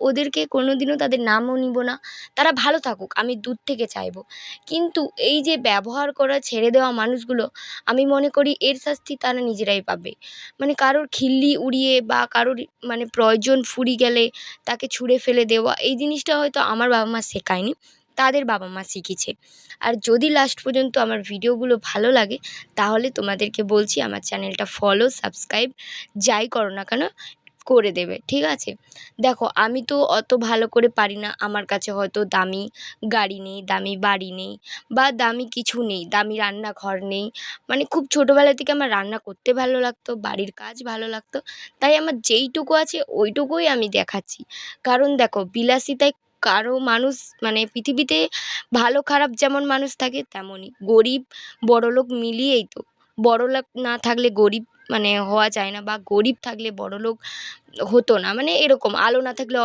ওদেরকে কোনোদিনও তাদের নামও নিব না। তারা ভালো থাকুক, আমি দূর থেকে চাইবো। কিন্তু এই যে ব্যবহার করা ছেড়ে দেওয়া মানুষগুলো, আমি মনে করি এর শাস্তি তারা নিজেরাই পাবে। মানে কারোর খিল্লি উড়িয়ে বা কারোর মানে প্রয়োজন ফুরিয়ে গেলে তাকে ছুঁড়ে ফেলে দেওয়া, এই জিনিসটা হয়তো আমার বাবা মা শেখায়নি, তাদের বাবা মা শিখিয়েছে। আর যদি লাস্ট পর্যন্ত আমার ভিডিওগুলো ভালো লাগে, তাহলে তোমাদেরকে বলছি আমার চ্যানেলটা ফলো, সাবস্ক্রাইব যাই করো না কেন করে দেবে, ঠিক আছে? দেখো, আমি তো অত ভালো করে পারি না, আমার কাছে হয়তো দামি গাড়ি নেই, দামি বাড়ি নেই, বা দামি কিছু নেই, দামি রান্নাঘর নেই। মানে খুব ছোটোবেলা থেকে আমার রান্না করতে ভালো লাগতো, বাড়ির কাজ ভালো লাগতো, তাই আমার যেইটুকু আছে ওইটুকুই আমি দেখাচ্ছি। কারণ দেখো, বিলাসিতায় কারো মানুষ মানে পৃথিবীতে ভালো খারাপ যেমন মানুষ থাকে তেমনই গরিব বড়লোক মিলিয়েই তো। বড়লোক না থাকলে গরিব মানে হওয়া যায় না, বা গরিব থাকলে বড়লোক হতো না, মানে এরকম আলো না থাকলে